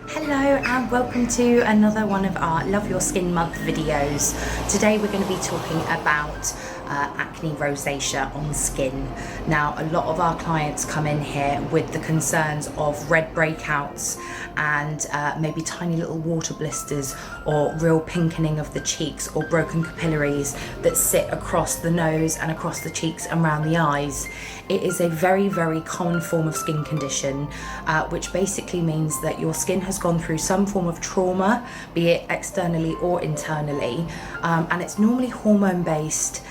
Hello and welcome to another one of our Love Your Skin Month videos. Today we're going to be talking about acne rosacea on skin. Now, a lot of our clients come in here with the concerns of red breakouts and maybe tiny little water blisters or real pinkening of the cheeks or broken capillaries that sit across the nose and across the cheeks and around the eyes. It is a very, very common form of skin condition, which basically means that your skin has gone through some form of trauma, be it externally or internally, and it's normally hormone based.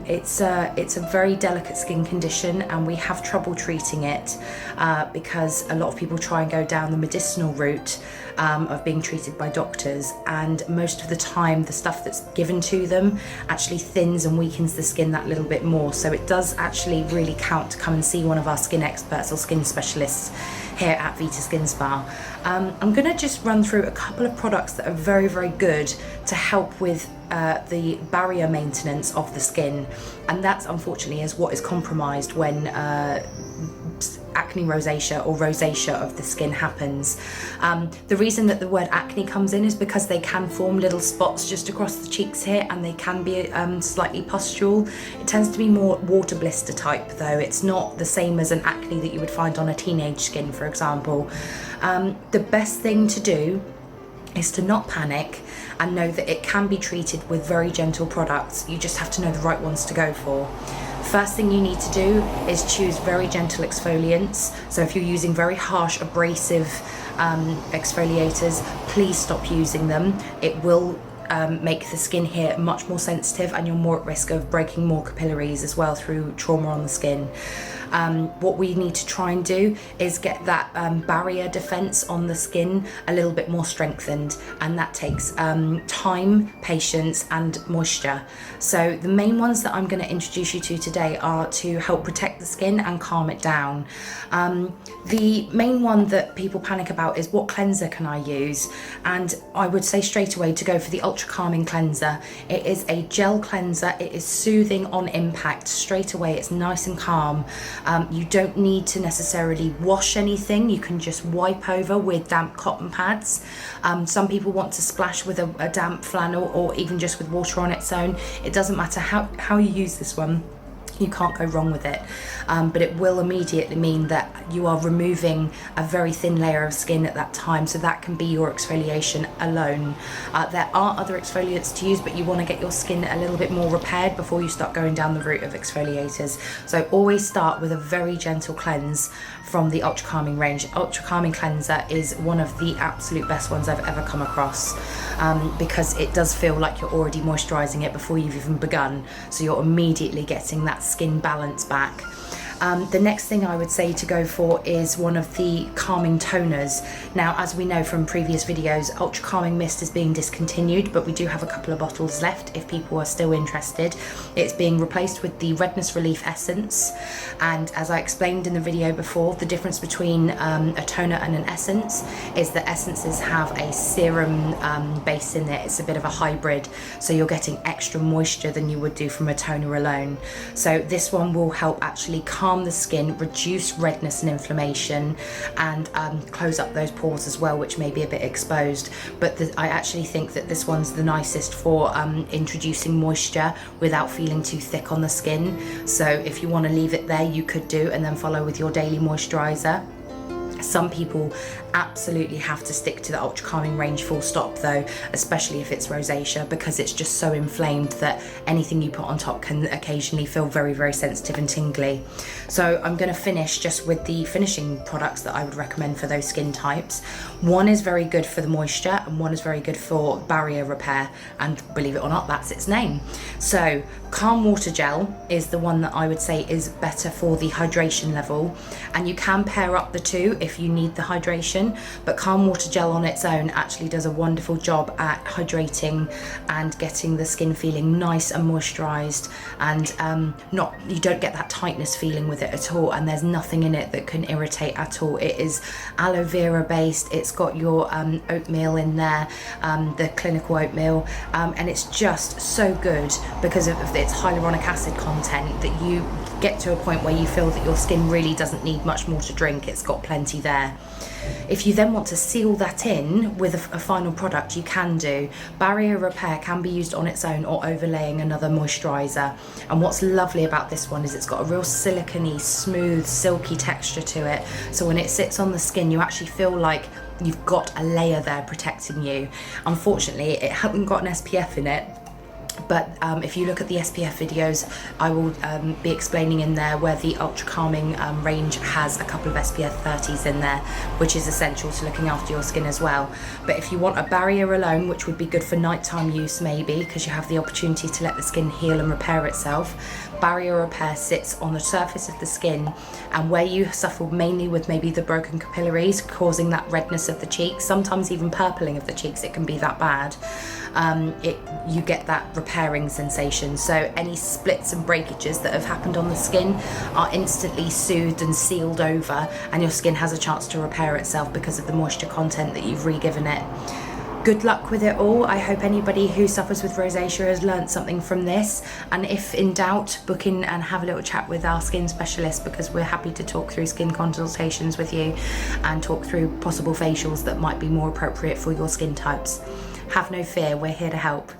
It's a very delicate skin condition, and we have trouble treating it because a lot of people try and go down the medicinal route of being treated by doctors, and most of the time the stuff that's given to them actually thins and weakens the skin that little bit more. So it does actually really count to come and see one of our skin experts or skin specialists here at Vita Skin Spa. I'm going to just run through a couple of products that are very, very good to help with the barrier maintenance of the skin, and that's unfortunately is what is compromised when acne rosacea or rosacea of the skin happens. The reason that the word acne comes in is because they can form little spots just across the cheeks here, and they can be slightly pustule. It tends to be more water blister type though. It's not the same as an acne that you would find on a teenage skin, for example. The best thing to do is to not panic and know that it can be treated with very gentle products. You just have to know the right ones to go for. First thing you need to do is choose very gentle exfoliants. So if you're using very harsh, abrasive exfoliators, please stop using them. It will make the skin here much more sensitive, and you're more at risk of breaking more capillaries as well through trauma on the skin. What we need to try and do is get that barrier defense on the skin a little bit more strengthened, and that takes time, patience and moisture. So the main ones that I'm going to introduce you to today are to help protect the skin and calm it down. The main one that people panic about is, what cleanser can I use? And I would say straight away to go for the Ultra Calming Cleanser. It is a gel cleanser. It is soothing on impact. Straight away it's nice and calm. You don't need to necessarily wash anything. You can just wipe over with damp cotton pads. Some people want to splash with a damp flannel, or even just with water on its own. It doesn't matter how you use this one. You can't go wrong with it, but it will immediately mean that you are removing a very thin layer of skin at that time, so that can be your exfoliation alone. There are other exfoliants to use, but you want to get your skin a little bit more repaired before you start going down the route of exfoliators. So always start with a very gentle cleanse from the Ultra Calming range. Ultra Calming Cleanser is one of the absolute best ones I've ever come across, because it does feel like you're already moisturizing it before you've even begun, so you're immediately getting that skin balance back. The next thing I would say to go for is one of the calming toners. Now, as we know from previous videos, Ultra Calming Mist is being discontinued, but we do have a couple of bottles left if people are still interested. It's being replaced with the Redness Relief Essence, and as I explained in the video before, the difference between a toner and an essence is that essences have a serum base in there. It's a bit of a hybrid, so you're getting extra moisture than you would do from a toner alone. So this one will help actually calm the skin, reduce redness and inflammation, and close up those pores as well, which may be a bit exposed. But I actually think that this one's the nicest for introducing moisture without feeling too thick on the skin. So if you want to leave it there, you could do, and then follow with your daily moisturizer. Some people absolutely have to stick to the Ultra Calming range full stop though, especially if it's rosacea, because it's just so inflamed that anything you put on top can occasionally feel very, very sensitive and tingly. So I'm going to finish just with the finishing products that I would recommend for those skin types. One is very good for the moisture, and one is very good for barrier repair, and believe it or not, that's its name. So Calm Water Gel is the one that I would say is better for the hydration level, and you can pair up the two if you need the hydration, but Calm Water Gel on its own actually does a wonderful job at hydrating and getting the skin feeling nice and moisturized, and you don't get that tightness feeling with it at all, and there's nothing in it that can irritate at all. It is aloe vera based. It's got your oatmeal in there, the clinical oatmeal, and it's just so good because of its hyaluronic acid content that you get to a point where you feel that your skin really doesn't need much more to drink, it's got plenty there. If you then want to seal that in with a final product, you can do. Barrier Repair can be used on its own or overlaying another moisturiser. And what's lovely about this one is it's got a real silicone-y, smooth, silky texture to it. So when it sits on the skin, you actually feel like you've got a layer there protecting you. Unfortunately, it hasn't got an SPF in it. But if you look at the SPF videos, I will be explaining in there where the Ultra Calming range has a couple of SPF 30s in there, which is essential to looking after your skin as well. But if you want a barrier alone, which would be good for nighttime use maybe, because you have the opportunity to let the skin heal and repair itself, Barrier Repair sits on the surface of the skin, and where you suffer mainly with maybe the broken capillaries causing that redness of the cheeks, sometimes even purpling of the cheeks, it can be that bad. You get that repairing sensation. So any splits and breakages that have happened on the skin are instantly soothed and sealed over, and your skin has a chance to repair itself because of the moisture content that you've re-given it. Good luck with it all. I hope anybody who suffers with rosacea has learnt something from this, and if in doubt, book in and have a little chat with our skin specialist, because we're happy to talk through skin consultations with you and talk through possible facials that might be more appropriate for your skin types. Have no fear, we're here to help.